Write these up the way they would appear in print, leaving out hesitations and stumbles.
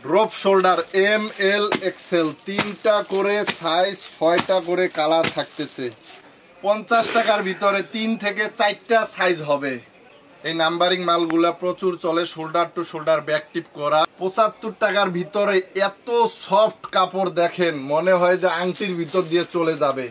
Drop shoulder M L XL, 3টা করে size, 6টা করে কালার থাকতেছে। 50 টাকার ভিতরে 3 থেকে 4টা সাইজ হবে। এই নাম্বারিং মালগুলা প্রচুর চলে, শোল্ডার টু শোল্ডার ব্যাক টিপ করা। 75 টাকার ভিতরে এত সফট কাপড় দেখেন, মনে হয় যে আংটির ভিতর দিয়ে চলে যাবে।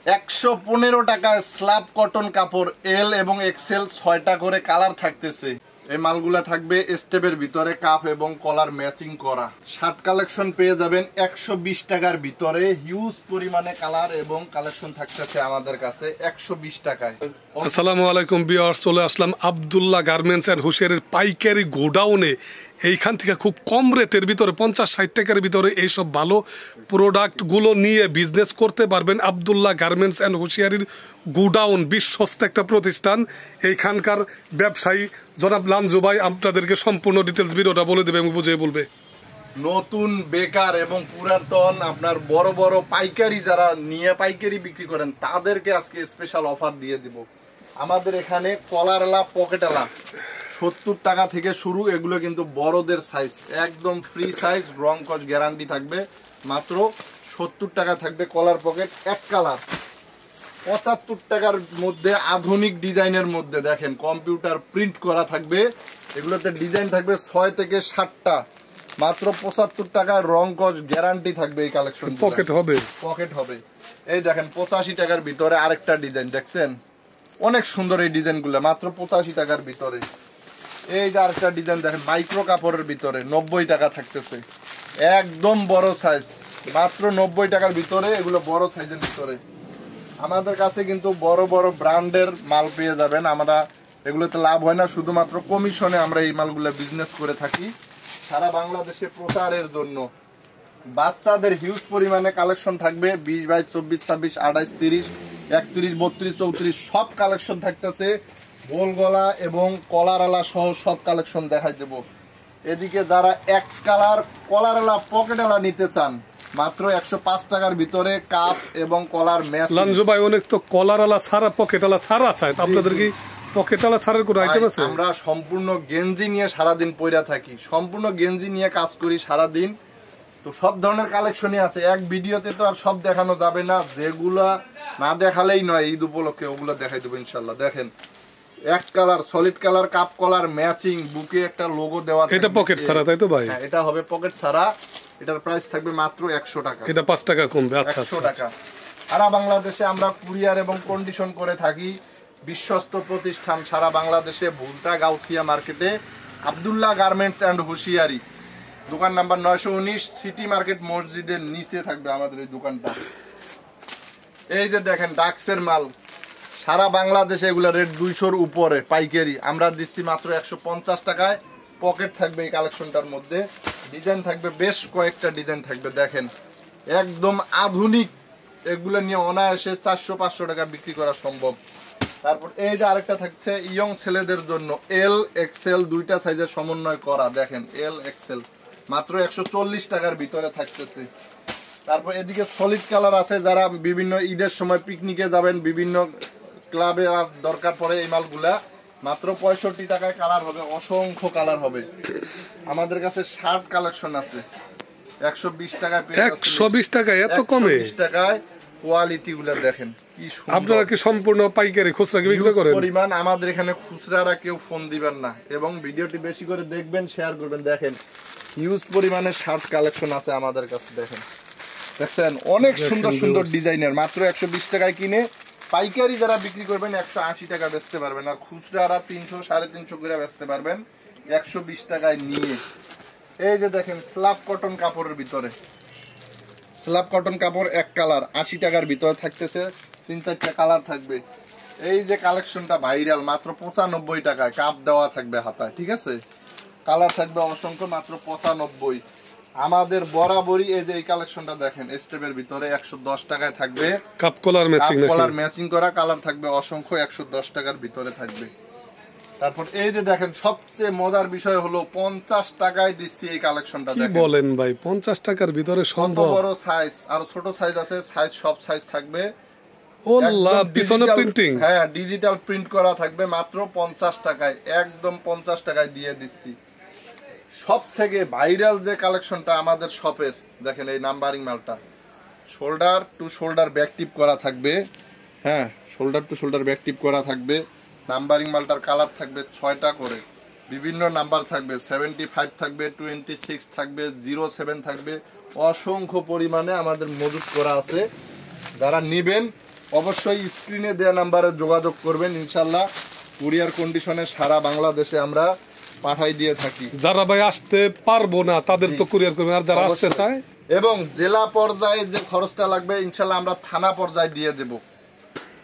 115 টাকায় স্ল্যাব কটন কাপড়, এল এবং এক্সেল, 6টা করে কালার থাকতেছে। এই মালগুলা থাকবে স্টেপের ভিতরে, কাপ এবং কলার ম্যাচিং করা। শার্ট কালেকশন পেয়ে যাবেন 120 টাকার ভিতরে, হিউজ পরিমাণে কালার এবং কালেকশন থাকতেছে আমাদের কাছে 120 টাকায়। আসসালামু আলাইকুম ভিউয়ার্স, চলে আসলাম আব্দুল্লাহ গার্মেন্টস অ্যান্ড হুশিয়ারির পাইকারি গোডাউনে। এইখান থেকে খুব কম রেটের ভিতরে 50-60 টাকার ভিতরে এইসব ভালো প্রোডাক্টগুলো নিয়ে বিজনেস করতে পারবেন। আব্দুল্লাহ গার্মেন্টস অ্যান্ড হুশিয়ারির গোডাউন বিশ্বস্ত একটা প্রতিষ্ঠান। এইখানকার ব্যবসায়ী জনাব লাঞ্জু ভাই আপনাদেরকে সম্পূর্ণ ডিটেলস ভিডিওটা বলে দেবে এবং বুঝিয়ে বলবে। নতুন বেকার এবং পুরাতন আপনার বড় বড় পাইকারি যারা নিয়ে পাইকারি বিক্রি করেন তাদেরকে আজকে স্পেশাল অফার দিয়ে দিব। আমাদের এখানে কলারওয়ালা পকেটওয়ালা 70 টাকা থেকে শুরু। এগুলো কিন্তু বড়দের সাইজ, একদম ফ্রি সাইজ, রং কস গ্যারান্টি থাকবে। মাত্র 70 টাকা থাকবে কলার পকেট এক কালার। 75 টাকার মধ্যে আধুনিক ডিজাইনের মধ্যে দেখেন কম্পিউটার প্রিন্ট করা থাকবে। এগুলোতে ডিজাইন থাকবে 6 থেকে 7টা। মাত্র 75 টাকায় রং কস গ্যারান্টি থাকবে। এই কালেকশন পকেট হবে, পকেট হবে। এই দেখেন 85 টাকার ভিতরে আরেকটা ডিজাইন দেখছেন, অনেক সুন্দর এই ডিজাইনগুলো, মাত্র 85 টাকার ভিতরে। এই যে আরেকটা ডিজাইন দেখেন মাইক্রো কাপড়ের ভিতরে, 90 টাকা থাকতেছে, একদম বড় সাইজ, মাত্র 90 টাকার ভিতরে। এগুলো বড় সাইজের ভিতরে। আমাদের কাছে কিন্তু বড় বড় ব্র্যান্ডের মাল পেয়ে যাবেন। আমরা এগুলোতে লাভ হয় না, শুধুমাত্র কমিশনে আমরা এই মালগুলো বিজনেস করে থাকি সারা বাংলাদেশে প্রচারের জন্য। বাচ্চাদের হিউজ পরিমাণে কালেকশন থাকবে, 20, 22, 24, 26, 28, 30, 31, 32, 34 সব কালেকশন থাকতেছে। গোল গলা এবং কলারওয়ালা সহ সব কালেকশন দেখাই দেব। এদিকে যারা এক কালার কলারওয়ালা পকেটওয়ালা নিতে চান, মাত্র 105 টাকার ভিতরে কাপ এবং কলার ম্যাচ। লাঞ্জু ভাই অনেক তো কলারওয়ালা ছাড়া পকেটওয়ালা ছাড়া চাই, আপনাদের কি পকেটওয়ালা ছাড়ার কোনো আইটেম আছে? আমরা সম্পূর্ণ গেঞ্জি নিয়ে সারাদিন পইরা থাকি, সম্পূর্ণ গেঞ্জি নিয়ে কাজ করি সারাদিন। তো সব ধরনের কালেকশনই আছে। এক ভিডিওতে তো আর সব দেখানো যাবে না, যেগুলা না দেখালেই নয়। ঈদ উপলক্ষে ওগুলো দেখাই দেবো ইনশাল্লাহ। দেখেন এক colour solid colour cup collar matching, বুকে একটা লোগো দেওয়া। এটা পকেট ছাড়া তাই তো ভাই? হ্যাঁ, এটা হবে পকেট ছাড়া। এটার প্রাইস থাকবে মাত্র 100 টাকা। এটা 5 টাকা কমবে। আচ্ছা, 100 টাকা। সারা বাংলাদেশে আমরা কুরিয়ার এবং কন্ডিশন করে থাকি। বিশ্বস্ত প্রতিষ্ঠান সারা বাংলাদেশে, ভুলতা গাউছিয়া মার্কেটে আব্দুল্লাহ গার্মেন্টস অ্যান্ড হুশিয়ারি, দোকান নাম্বার 919, সিটি মার্কেট মসজিদের নিচে থাকবে আমাদের এই দোকানটা। এই যে দেখেন ডাক্সের মাল, সারা বাংলাদেশে এগুলো রেট 200-র উপরে পাইকারি। আমরা দিচ্ছি মাত্র 150 টাকায়। পকেট থাকবে এই কালেকশনটার মধ্যে, ডিজাইন থাকবে বেশ কয়েকটা ডিজাইন থাকবে। দেখেন একদম আধুনিক, এগুলো নিয়ে অনায়াসে 400-500 টাকা বিক্রি করা সম্ভব। তারপর এই যে আরেকটা থাকছে ইয়ং ছেলেদের জন্য, এল এক্সেল, 2টা সাইজের সমন্বয় করা। দেখেন এল এক্সেল, মাত্র 140 টাকার ভিতরে থাকতেছে। তারপর এদিকে সলিড কালার আছে, যারা বিভিন্ন ঈদের সময় পিকনিকে যাবেন, বিভিন্ন ক্লাবে দরকার পড়ে এই মালগুলা, মাত্র 65 টাকায় কালার হবে, অসংখ্য কালার হবে। আমাদের কাছে শার্ট কালেকশন আছে 120 টাকায়। 120 টাকায় এত কমে? 120 টাকায়। কোয়ালিটি গুলা দেখেন কি সুন্দর। আপনারা কি সম্পূর্ণ পাইকারি খুচরা কি বিক্রি করেন? পরিমাণ আমাদের এখানে খুচরারা কেউ ফোন দিবেন না, এবং ভিডিওটি বেশি করে দেখবেন, শেয়ার করবেন। দেখেন হিউজ পরিমাণে শার্ট কালেকশন আছে আমাদের কাছে। দেখেন দেখছেন অনেক সুন্দর সুন্দর ডিজাইনের, মাত্র 120 টাকায় কিনে পাইকারি যারা বিক্রি করবেন 180 টাকা বেচতে পারবেন, আর খুচরারা 300, 350 করে বেচতে পারবেন 120 টাকায় নিয়ে। এই যে দেখেন স্ল্যাব কটন কাপড়ের ভিতরে, স্ল্যাব কটন কাপড় এক কালার 80 টাকার ভিতরে থাকতেছে, 3-4টা কালার থাকবে। এই যে কালেকশনটা ভাইরাল, মাত্র 95 টাকায়, কাপ দেওয়া থাকবে হাতায়, ঠিক আছে, কালার থাকবে অসংখ্য, মাত্র 95। আমাদের বরাবরই এই যে এই কালেকশনটা দেখেন স্টেপের ভিতরে 110 টাকায় থাকবে, cup collar matching, collar matching করা, কালার থাকবে অসংখ্য, 110 টাকার ভিতরে থাকবে। তারপর এই যে দেখেন সবচেয়ে মজার বিষয় হলো 50 টাকায় দিচ্ছি এই কালেকশনটা। কি বলেন ভাই, 50 টাকার ভিতরে সম্ভব? বড় সাইজ আর ছোট সাইজ আছে, সাইজ সব সাইজ থাকবে। ওল্লা পিছনে প্রিন্টিং, হ্যাঁ ডিজিটাল প্রিন্ট করা থাকবে, মাত্র 50 টাকায়, একদম 50 টাকায় দিয়ে দিচ্ছি। সব থেকে ভাইরাল যে কালেকশনটা আমাদের শপের, দেখেন এই নাম্বারিং মালটা শোল্ডার টু শোল্ডার ব্যাক টিপ করা থাকবে। হ্যাঁ, শোল্ডার টু শোল্ডার ব্যাক টিপ করা থাকবে। নাম্বারিং মালটার কালার থাকবে 6টা করে, বিভিন্ন নাম্বার থাকবে, 75 থাকবে, 26 থাকবে, 07 থাকবে, অসংখ্য পরিমাণে আমাদের মজুত করা আছে। যারা নেবেন অবশ্যই স্ক্রিনে দেওয়া নাম্বারে যোগাযোগ করবেন, ইনশাল্লাহ কুরিয়ার কন্ডিশনে সারা বাংলাদেশে আমরা পাঠাই দিয়ে থাকি। যারা ভাই আসতে পারবো না তাদের তো কুরিয়ার করবেন, আর যারা আসতে অবশ্যই। চায় এবং জেলা পর্যায়ে যে খরচটা লাগবে ইনশাল্লাহ আমরা থানা পর্যায়ে দিয়ে দেব,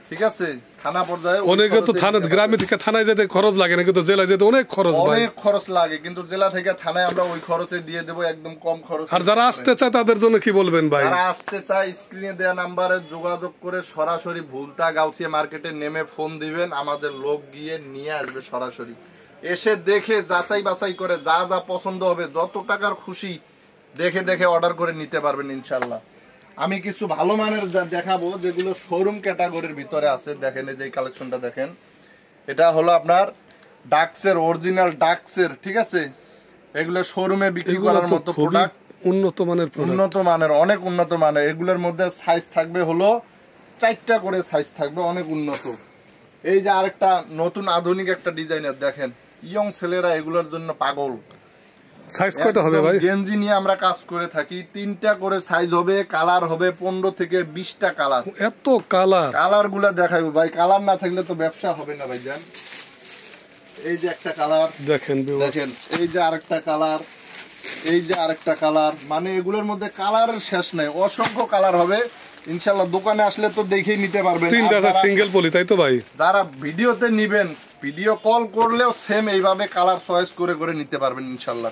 ঠিক আছে? থানা পর্যায়ে ওই অনেকে তো খরচে থানা দিতে গ্রামে থেকে থানায় যেতে খরচ লাগে না, কিন্তু জেলায় যেতে অনেক খরচ পারবে। ভাই। অনেক খরচ লাগে, কিন্তু জেলা থেকে থানায় আমরা ওই খরচে দিয়ে দেব, একদম কম খরচ। আর যারা আসতে চায় তাদের জন্য কি বলবেন ভাই? যারা আসতে চায় স্ক্রিনে দেওয়া নাম্বারে যোগাযোগ করে সরাসরি ভুলতা গাউছিয়া মার্কেটে নেমে ফোন দিবেন, আমাদের লোক গিয়ে নিয়ে আসবে সরাসরি। এসে দেখে যাচাই বাছাই করে যা যা পছন্দ হবে, যত টাকার খুশি দেখে দেখে অর্ডার করে নিতে পারবেন ইনশাল্লাহ। আমি কিছু ভালো মানের দেখাবো যেগুলো শোরুম ক্যাটাগরির ভিতরে আছে। দেখেন এই যে কালেকশনটা দেখেন, এটা হলো আপনার ডাক্সের অরিজিনাল ডাক্সের, ঠিক আছে? এগুলো শোরুমে বিক্রি এগুলো করার তো মতো খুবই প্রোডাক্ট, উন্নত মানের প্রোডাক্ট। উন্নত মানের, অনেক উন্নত মানের। এগুলোর মধ্যে সাইজ থাকবে হলো 4টা করে সাইজ থাকবে, অনেক উন্নত। এই যে আরেকটা নতুন আধুনিক একটা ডিজাইনের দেখেন, ইয়ং ছেলেরা এগুলোর জন্য পাগল। সাইজ কয়টা হবে ভাই? গেঞ্জি নিয়ে আমরা কাজ করে থাকি, 3টা করে সাইজ হবে, কালার হবে 15 থেকে 20টা কালার। এত কালার, কালার গুলা দেখাইবো ভাই, কালার না থাকলে তো ব্যবসা হবে না ভাই জান। এই যে একটা কালার দেখেন দেখেন, এই যে আরেকটা কালার, এই যে আরেকটা কালার, মানে এগুলোর মধ্যে কালারের শেষ নাই, অসংখ্য কালার হবে ইনশাল্লাহ। দোকানে আসলে তো দেখেই নিতে পারবেন। আর 3টা যারা- সিঙ্গেল পলি, তাই তো ভাই? যারা ভিডিওতে নিবেন, ভিডিও কল করলেও সেম এইভাবে কালার চয়েস করে করে নিতে পারবেন ইনশাল্লাহ।